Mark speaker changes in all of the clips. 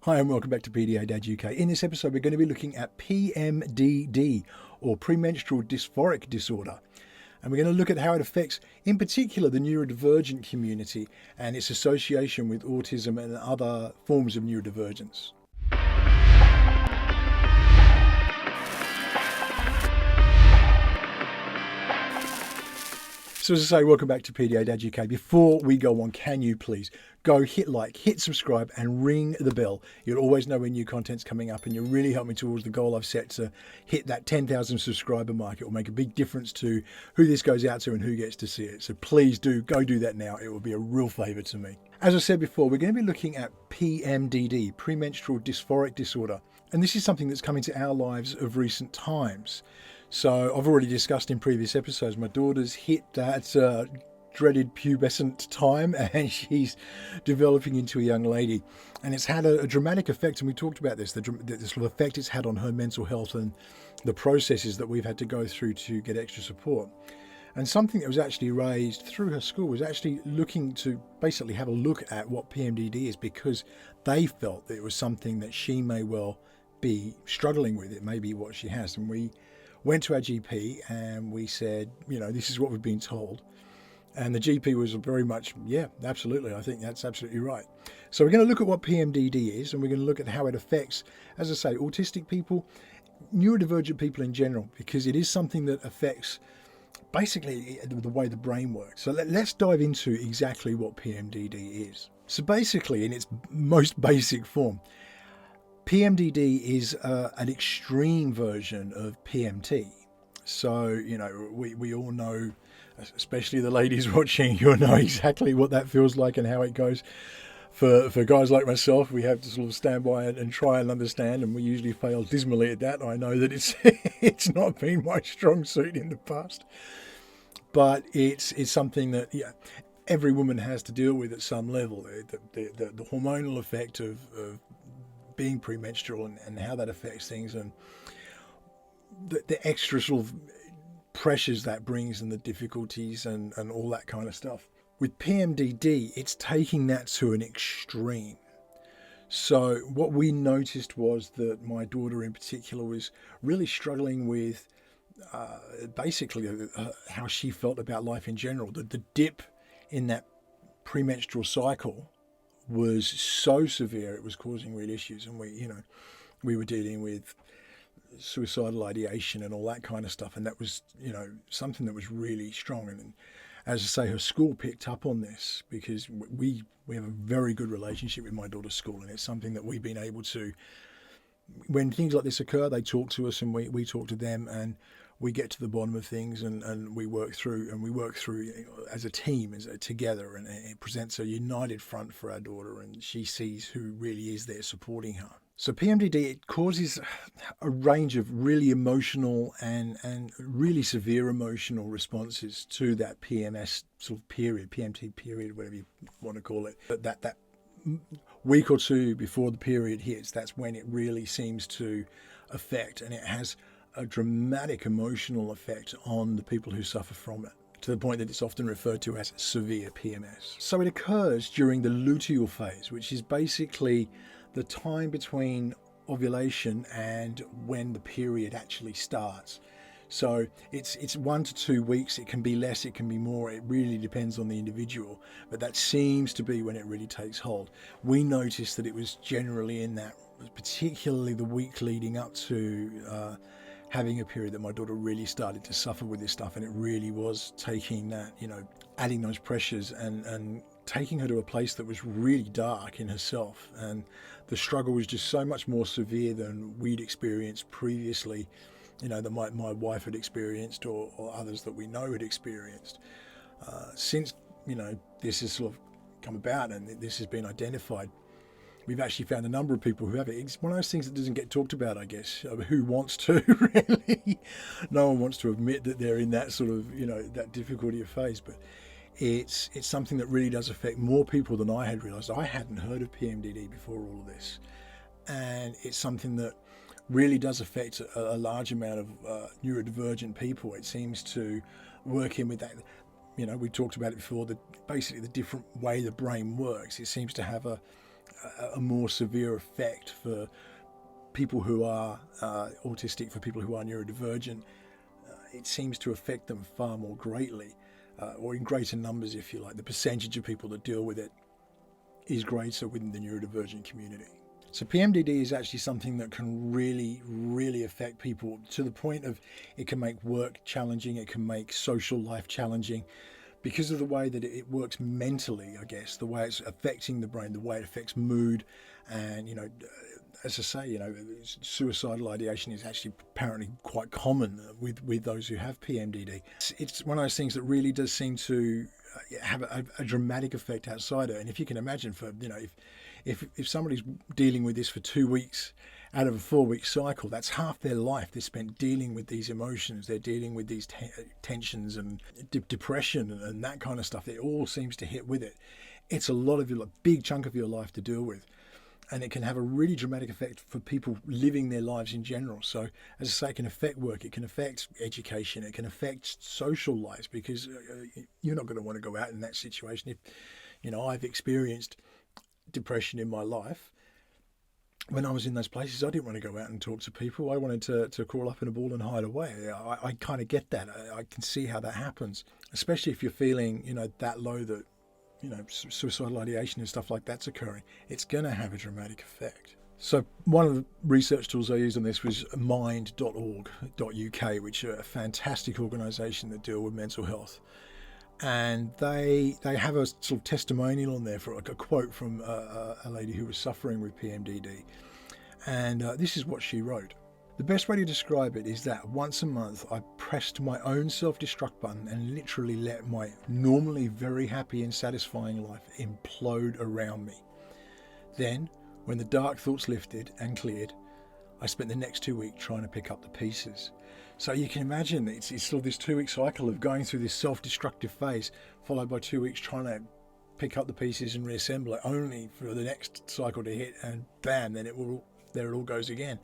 Speaker 1: Hi and welcome back to PDA UK. In this episode we're going to be looking at PMDD or Premenstrual Disphoric disorder. And we're going to look at how it affects, in particular, the neurodivergent community and its association with autism and other forms of neurodivergence. So as I say, welcome back to PDA UK. Before we go on, can you please go hit like, hit subscribe and ring the bell. You'll always know when new content's coming up and you'll really help me towards the goal I've set to hit that 10,000 subscriber mark. It will make a big difference to who this goes out to and who gets to see it. So please do go do that now. It will be a real favour to me. As I said before, we're going to be looking at PMDD, Premenstrual Disphoric disorder. And this is something that's come into our lives of recent times. So I've already discussed in previous episodes, my daughter's hit that dreaded pubescent time and she's developing into a young lady. And it's had a dramatic effect, and we talked about this, the sort of effect it's had on her mental health and the processes that we've had to go through to get extra support. And something that was actually raised through her school was actually looking to basically have a look at what PMDD is, because they felt that it was something that she may well be struggling with. It may be what she has. And we went to our GP and we said, this is what we've been told. And the GP was very much, yeah, absolutely. I think that's absolutely right. So we're going to look at what PMDD is, and we're going to look at how it affects, as I say, autistic people, neurodivergent people in general, because it is something that affects basically the way the brain works. So let's dive into exactly what PMDD is. So basically, in its most basic form, PMDD is an extreme version of PMT. So, we all know, especially the ladies watching, you'll know exactly what that feels like and how it goes. For guys like myself, we have to sort of stand by and try and understand, and we usually fail dismally at that. I know that it's not been my strong suit in the past, but it's something that every woman has to deal with at some level. The hormonal effect of being premenstrual and how that affects things, and the extra sort of pressures that brings and the difficulties and all that kind of stuff. With PMDD, it's taking that to an extreme. So what we noticed was that my daughter in particular was really struggling with basically how she felt about life in general. The dip in that premenstrual cycle was so severe it was causing real issues, and we were dealing with suicidal ideation and all that kind of stuff, and that was something that was really strong. And as I say, her school picked up on this, because we have a very good relationship with my daughter's school, and it's something that we've been able to, when things like this occur, they talk to us and we talk to them, and we get to the bottom of things, and we work through as a team, together, and it presents a united front for our daughter, and she sees who really is there supporting her. So PMDD, it causes a range of really emotional and really severe emotional responses to that PMS sort of period, PMT period, whatever you want to call it. But that week or two before the period hits, that's when it really seems to affect, and it has a dramatic emotional effect on the people who suffer from it, to the point that it's often referred to as severe PMS. So it occurs during the luteal phase, which is basically the time between ovulation and when the period actually starts. So it's 1 to 2 weeks. It can be less, it can be more. It really depends on the individual, but that seems to be when it really takes hold. We noticed that it was generally in that, particularly the week leading up to having a period, that my daughter really started to suffer with this stuff, and it really was taking that, adding those pressures and taking her to a place that was really dark in herself. And the struggle was just so much more severe than we'd experienced previously, that my wife had experienced, or others that we know had experienced. Since, this has sort of come about and this has been identified, we've actually found a number of people who have it. It's one of those things that doesn't get talked about, I guess. Who wants to, really? No one wants to admit that they're in that sort of, that difficulty of phase. But it's something that really does affect more people than I had realised. I hadn't heard of PMDD before all of this. And it's something that really does affect a large amount of neurodivergent people. It seems to work in with that. We talked about it before, basically the different way the brain works. It seems to have a a more severe effect for people who are autistic, for people who are neurodivergent. It seems to affect them far more greatly, or in greater numbers, if you like. The percentage of people that deal with it is greater within the neurodivergent community. So PMDD is actually something that can really, really affect people to the point of it can make work challenging, it can make social life challenging, because of the way that it works mentally, I guess, the way it's affecting the brain, the way it affects mood. And, as I say, suicidal ideation is actually apparently quite common with those who have PMDD. It's one of those things that really does seem to have a dramatic effect outside it. And if you can imagine, for if somebody's dealing with this for 2 weeks out of a 4-week cycle, that's half their life they're spent dealing with these emotions. They're dealing with these tensions and depression and that kind of stuff. It all seems to hit with it. It's a lot of a big chunk of your life to deal with. And it can have a really dramatic effect for people living their lives in general. So, as I say, it can affect work, it can affect education, it can affect social lives, because you're not going to want to go out in that situation. If, I've experienced depression in my life. When I was in those places, I didn't want to go out and talk to people. I wanted to crawl up in a ball and hide away. I kind of get that. I can see how that happens, especially if you're feeling, that low that, suicidal ideation and stuff like that's occurring. It's going to have a dramatic effect. So one of the research tools I used on this was mind.org.uk, which are a fantastic organisation that deal with mental health. And they have a sort of testimonial on there for like a quote from a lady who was suffering with PMDD. And this is what she wrote. The best way to describe it is that once a month I pressed my own self-destruct button and literally let my normally very happy and satisfying life implode around me. Then, when the dark thoughts lifted and cleared, I spent the next 2 weeks trying to pick up the pieces. So you can imagine it's sort of this 2-week cycle of going through this self-destructive phase, followed by 2 weeks trying to pick up the pieces and reassemble it, only for the next cycle to hit, and bam, then there it all goes again.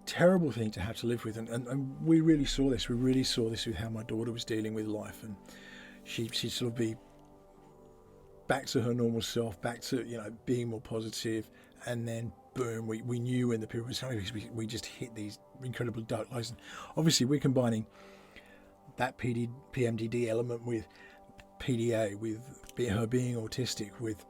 Speaker 1: Terrible thing to have to live with, and we really saw this. We really saw this with how my daughter was dealing with life, and she'd sort of be back to her normal self, back to being more positive, and then boom, we knew when the period was coming, because we just hit these incredible dark lows. And obviously we're combining that PMDD element with PDA, with her being autistic, with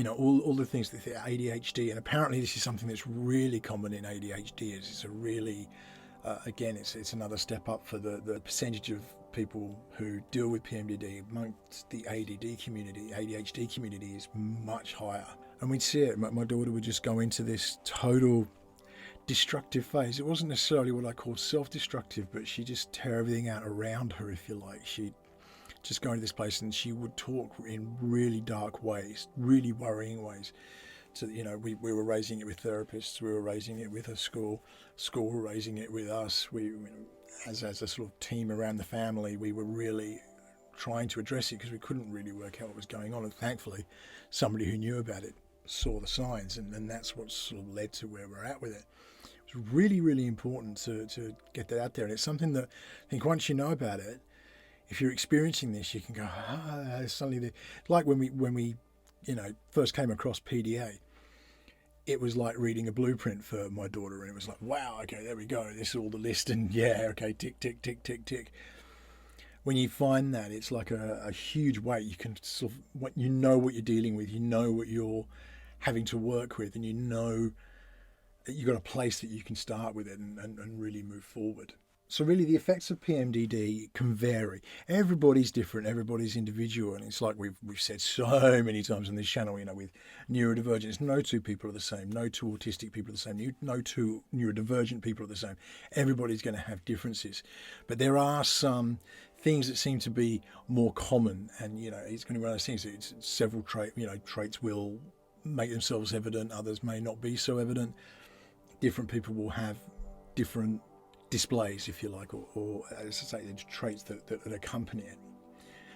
Speaker 1: all the things that ADHD, and apparently this is something that's really common in ADHD. It's a really again, it's another step up for the percentage of people who deal with PMDD amongst the ADHD community is much higher. And we'd see it. My daughter would just go into this total destructive phase. It wasn't necessarily what I call self-destructive, but she just tear everything out around her, if you like. She'd just go into this place and she would talk in really dark ways, really worrying ways. So, we were raising it with therapists, we were raising it with her school were raising it with us. We, as a sort of team around the family, we were really trying to address it because we couldn't really work out what was going on. And thankfully, somebody who knew about it saw the signs, and that's what sort of led to where we're at with it. It's really, really important to get that out there. And it's something that I think once you know about it, if you're experiencing this, you can go, suddenly, like when we first came across PDA, it was like reading a blueprint for my daughter, and it was like, wow, okay, there we go. This is all the list, and yeah, okay, tick, tick, tick, tick, tick. When you find that, it's like a huge weight. You can sort of, what you're dealing with, what you're having to work with, and that you've got a place that you can start with it and really move forward. So really the effects of PMDD can vary. Everybody's different, everybody's individual, and it's like we've said so many times on this channel, with neurodivergence, no two people are the same, no two autistic people are the same, no two neurodivergent people are the same. Everybody's going to have differences. But there are some things that seem to be more common, and it's going to be one of those things that it's several traits will make themselves evident, others may not be so evident. Different people will have different displays, if you like, or as I say, the traits that accompany it.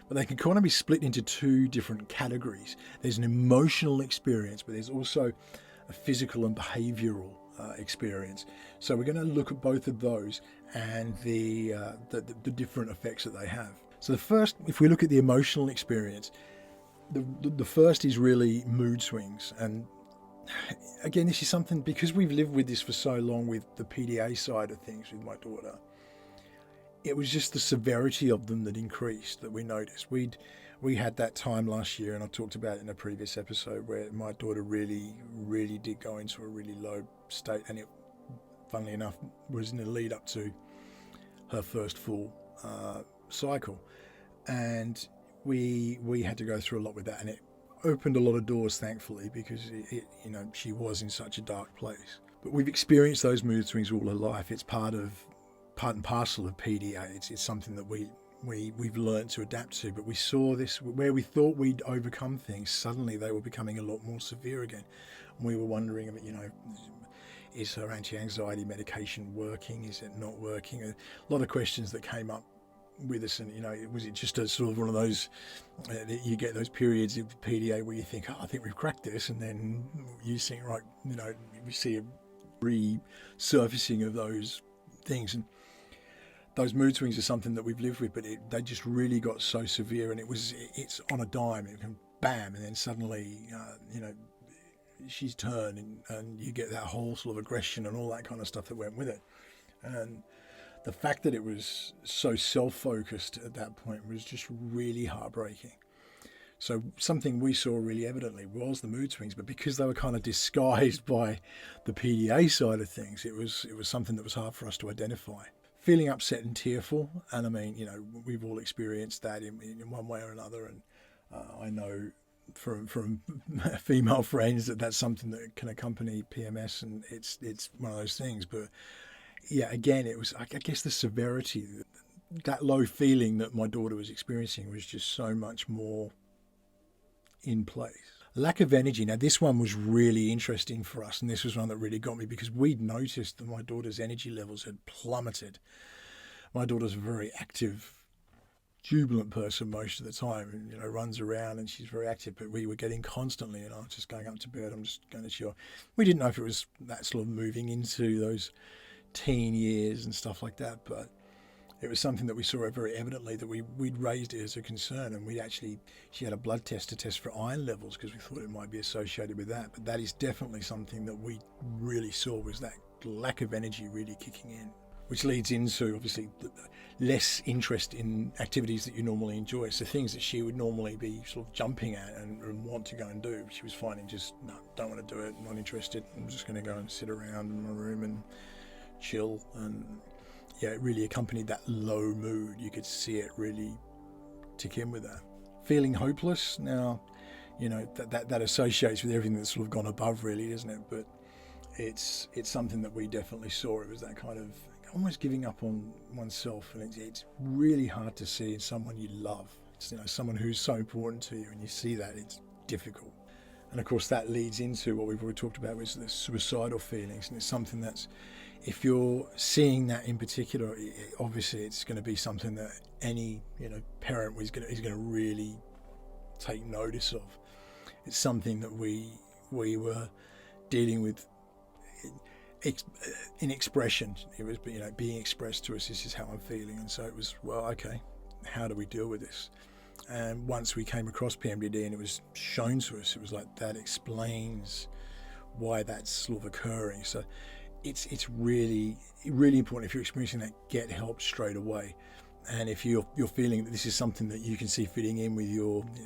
Speaker 1: But they can kind of be split into two different categories. There's an emotional experience, but there's also a physical and behavioural experience. So we're going to look at both of those and the different effects that they have. So the first, if we look at the emotional experience, The first is really mood swings. And again, this is something, because we've lived with this for so long with the PDA side of things with my daughter, it was just the severity of them that increased, that we noticed. We had that time last year, and I talked about it in a previous episode, where my daughter really, really did go into a really low state, and it, funnily enough, was in the lead up to her first full cycle, and we had to go through a lot with that, and it opened a lot of doors, thankfully, because it she was in such a dark place. But we've experienced those mood swings all her life. It's part and parcel of PDA. It's something that we've learned to adapt to. But we saw this where we thought we'd overcome things. Suddenly they were becoming a lot more severe again. And we were wondering, is her anti-anxiety medication working? Is it not working? A lot of questions that came up with us, and was it just a sort of one of those you get those periods of PDA where you think, I think we've cracked this, and then you think, right, we see a resurfacing of those things. And those mood swings are something that we've lived with, but they just really got so severe, and it's on a dime. It can bam, and then suddenly she's turned, and you get that whole sort of aggression and all that kind of stuff that went with it. And the fact that it was so self-focused at that point was just really heartbreaking. So something we saw really evidently was the mood swings, but because they were kind of disguised by the PDA side of things, it was something that was hard for us to identify. Feeling upset and tearful, and I mean, we've all experienced that in one way or another, and I know from female friends that's something that can accompany PMS, and it's one of those things. But yeah, again, it was, I guess, the severity, that low feeling that my daughter was experiencing was just so much more in place. Lack of energy. Now, this one was really interesting for us, and this was one that really got me, because we'd noticed that my daughter's energy levels had plummeted. My daughter's a very active, jubilant person most of the time, and runs around, and she's very active, but we were getting constantly, I'm just going up to bed, I'm just going to chill. We didn't know if it was that sort of moving into those teen years and stuff like that, but it was something that we saw very evidently, that we'd raised it as a concern, and she had a blood test to test for iron levels, because we thought it might be associated with that. But that is definitely something that we really saw, was that lack of energy really kicking in, which leads into obviously less interest in activities that you normally enjoy. So things that she would normally be sort of jumping at and want to go and do, she was finding just, no, don't want to do it, not interested, I'm just going to go and sit around in my room and chill. And yeah, it really accompanied that low mood. You could see it really tick in with that. Feeling hopeless. Now, that associates with everything that's sort of gone above, really, isn't it? But it's something that we definitely saw. It was that kind of almost giving up on oneself, and it's really hard to see in someone you love. It's someone who's so important to you, and you see that, it's difficult. And of course that leads into what we've already talked about, which is the suicidal feelings. And it's something that's, if you're seeing that in particular, obviously it's going to be something that any parent is going to really take notice of. It's something that we were dealing with in expression. It was being expressed to us, this is how I'm feeling. And so it was, well, okay, how do we deal with this? And once we came across PMDD and it was shown to us, it was like, that explains why that's sort of occurring. So it's really, really important, if you're experiencing that, get help straight away. And if you're feeling that this is something that you can see fitting in with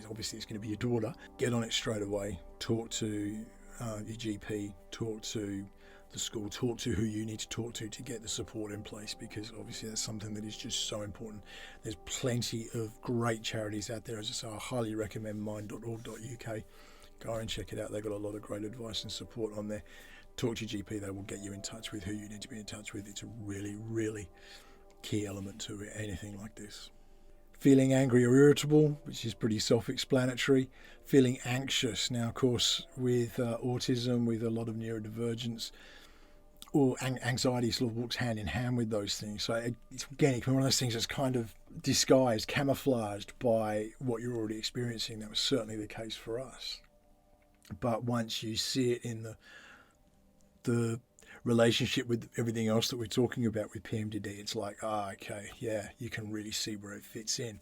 Speaker 1: obviously it's going to be your daughter, get on it straight away. Talk to your GP, talk to the school, talk to who you need to talk to get the support in place, because obviously that's something that is just so important. There's plenty of great charities out there. As I say, I highly recommend mind.org.uk. Go and check it out. They've got a lot of great advice and support on there. Talk to your GP. They will get you in touch with who you need to be in touch with. It's a really, really key element to it, anything like this. Feeling angry or irritable, which is pretty self-explanatory. Feeling anxious. Now, of course, with autism, with a lot of neurodivergence, or anxiety sort of walks hand in hand with those things. So it's, again, it can be one of those things that's kind of disguised, camouflaged by what you're already experiencing. That was certainly the case for us. But once you see it in the relationship with everything else that we're talking about with PMDD, it's like, okay, yeah, you can really see where it fits in.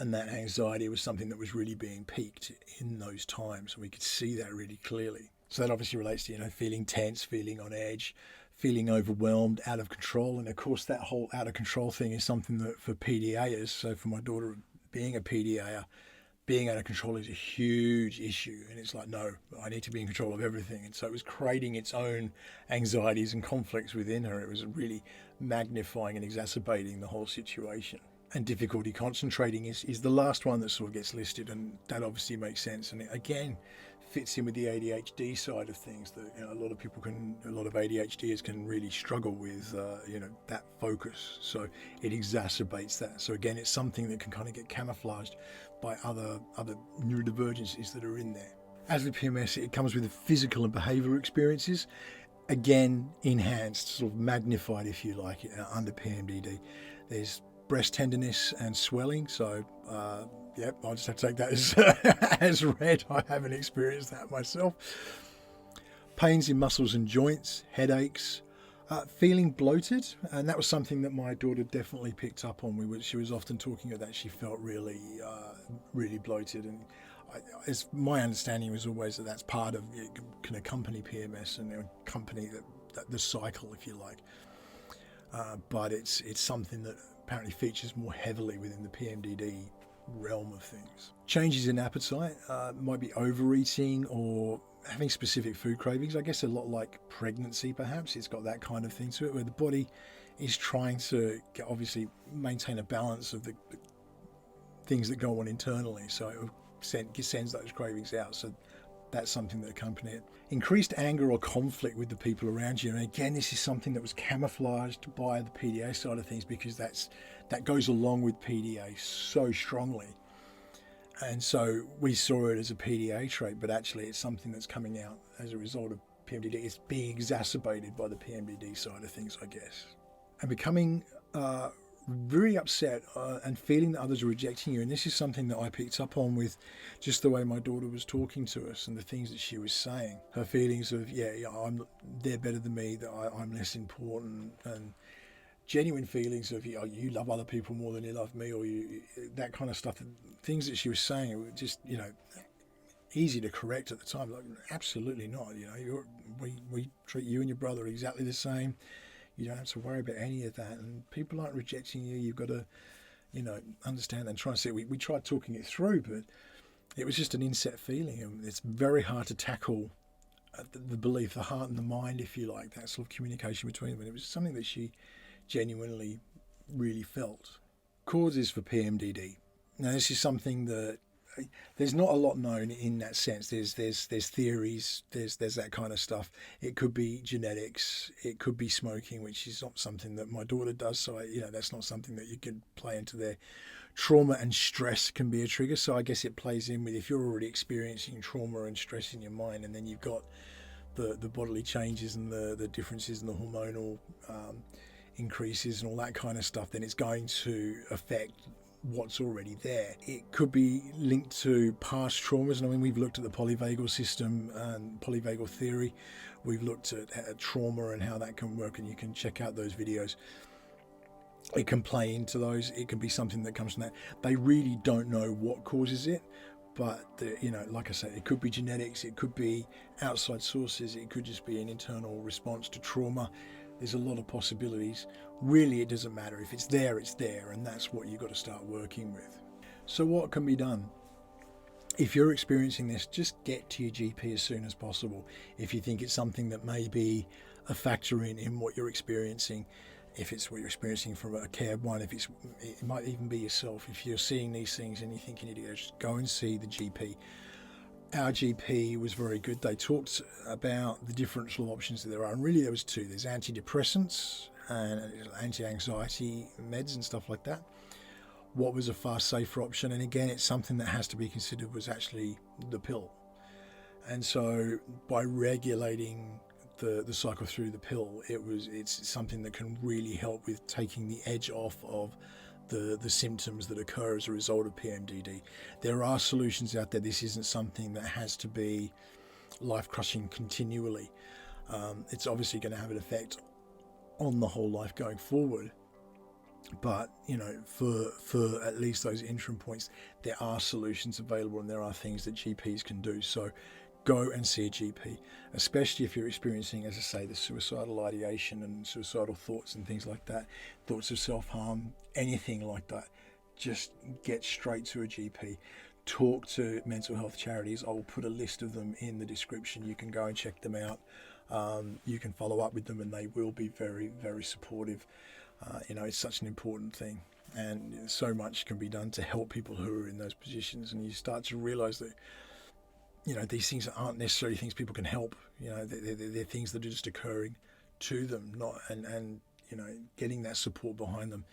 Speaker 1: And that anxiety was something that was really being peaked in those times. We could see that really clearly. So that obviously relates to, feeling tense, feeling on edge, feeling overwhelmed, out of control. And of course, that whole out of control thing is something that for PDAers, so for my daughter being a PDAer, being out of control is a huge issue. And it's like, no, I need to be in control of everything. And so it was creating its own anxieties and conflicts within her. It was really magnifying and exacerbating the whole situation. And difficulty concentrating is the last one that sort of gets listed, and that obviously makes sense. And it, again, fits in with the ADHD side of things that a lot of ADHDers can really struggle with, that focus. So it exacerbates that. So again, it's something that can kind of get camouflaged by other neurodivergencies that are in there. As with PMS, it comes with the physical and behavioural experiences, again enhanced, sort of magnified, if you like, under PMDD. There's breast tenderness and swelling. So, I'll just have to take that as read. I haven't experienced that myself. Pains in muscles and joints, headaches, feeling bloated. And that was something that my daughter definitely picked up on. She was often talking about that. She felt really bloated. And as my understanding was always that that's part of, it can accompany PMS and accompany the cycle, if you like. But it's something that apparently features more heavily within the PMDD realm of things. Changes in appetite might be overeating or having specific food cravings. I guess a lot like pregnancy, perhaps. It's got that kind of thing to it, where the body is trying to obviously maintain a balance of the things that go on internally. So it sends those cravings out. So that's something that accompanies it. Increased anger or conflict with the people around you. And again, this is something that was camouflaged by the PDA side of things, because that goes along with PDA so strongly. And so we saw it as a PDA trait, but actually it's something that's coming out as a result of PMDD. It's being exacerbated by the PMDD side of things, I guess. And becoming very upset and feeling that others are rejecting you. And this is something that I picked up on with just the way my daughter was talking to us and the things that she was saying. Her feelings of, they're better than me, that I'm less important, and genuine feelings of, you love other people more than you love me, or that kind of stuff. Things that she was saying were just, easy to correct at the time. Like, absolutely not. We treat you and your brother exactly the same. You don't have to worry about any of that. And people aren't rejecting you. You've got to, understand that and try and see. We tried talking it through, but it was just an inset feeling. And it's very hard to tackle the belief, the heart and the mind, if you like, that sort of communication between them. And it was something that she genuinely really felt. Causes for PMDD. Now, this is something that there's not a lot known in that sense. There's theories, there's that kind of stuff. It could be genetics, it could be smoking, which is not something that my daughter does. So that's not something that you can play into there. Trauma and stress can be a trigger. So I guess it plays in with, if you're already experiencing trauma and stress in your mind, and then you've got the bodily changes and the differences in the hormonal increases and all that kind of stuff, then it's going to affect what's already there. It could be linked to past traumas. And we've looked at the polyvagal system and polyvagal theory. We've looked at trauma and how that can work, and you can check out those videos. It can play into those. It can be something that comes from that. They really don't know what causes it, but like I say, it could be genetics, it could be outside sources, it could just be an internal response to trauma. There's a lot of possibilities. Really, it doesn't matter. If it's there, it's there, and that's what you've got to start working with. So what can be done? If you're experiencing this, just get to your GP as soon as possible. If you think it's something that may be a factor in what you're experiencing, if it's what you're experiencing from a cared one, it might even be yourself. If you're seeing these things and you think you need to go, just go and see the GP. Our GP was very good. They talked about the different sort of options that there are, and really there was two. There's antidepressants and anti-anxiety meds and stuff like that. What was a far safer option, and again, it's something that has to be considered, was actually the pill. And so by regulating the cycle through the pill, it's something that can really help with taking the edge off of the symptoms that occur as a result of PMDD. There are solutions out there. This isn't something that has to be life-crushing continually. It's obviously going to have an effect on the whole life going forward. But, you know, for at least those interim points, there are solutions available and there are things that GPs can do. So go and see a GP, especially if you're experiencing, as I say, the suicidal ideation and suicidal thoughts and things like that, thoughts of self-harm, anything like that. Just get straight to a GP. Talk to mental health charities. I will put a list of them in the description. You can go and check them out. You can follow up with them and they will be very, very supportive. You know, it's such an important thing, and so much can be done to help people who are in those positions. And you start to realize that, you know, these things aren't necessarily things people can help. You know, they're things that are just occurring to them, and you know, getting that support behind them.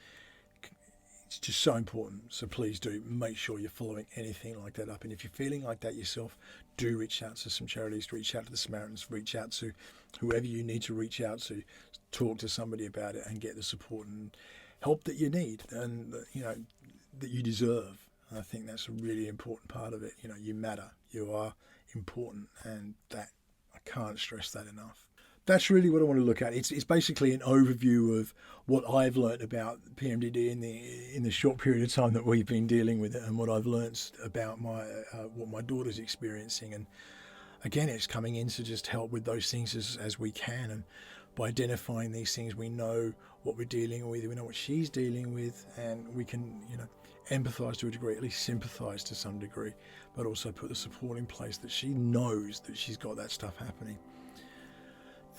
Speaker 1: It's just so important. So please do make sure you're following anything like that up. And if you're feeling like that yourself, do reach out to some charities, reach out to the Samaritans, reach out to whoever you need to reach out to, talk to somebody about it and get the support and help that you need and, you know, that you deserve. I think that's a really important part of it. You know, you matter, you are important, and that, I can't stress that enough. That's really what I want to look at. It's basically an overview of what I've learned about PMDD in the short period of time that we've been dealing with it, and what I've learned about what my daughter's experiencing. And again, it's coming in to just help with those things as we can. And by identifying these things, we know what we're dealing with, we know what she's dealing with, and we can, you know, empathise to a degree, at least sympathise to some degree, but also put the support in place that she knows that she's got that stuff happening.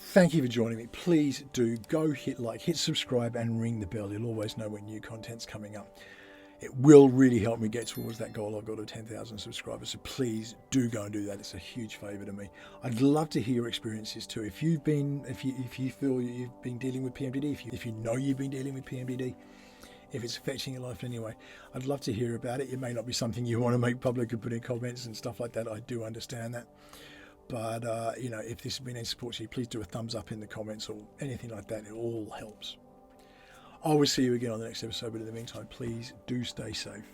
Speaker 1: Thank you for joining me. Please do go hit like, hit subscribe and ring the bell. You'll always know when new content's coming up. It will really help me get towards that goal I've got of 10,000 subscribers. So please do go and do that. It's a huge favour to me. I'd love to hear your experiences too. If you feel you've been dealing with PMDD, if you know you've been dealing with PMDD, if it's affecting your life in any way, I'd love to hear about it. It may not be something you want to make public and put in comments and stuff like that. I do understand that. But, you know, if this has been any support to you, please do a thumbs up in the comments or anything like that. It all helps. I will see you again on the next episode, but in the meantime, please do stay safe.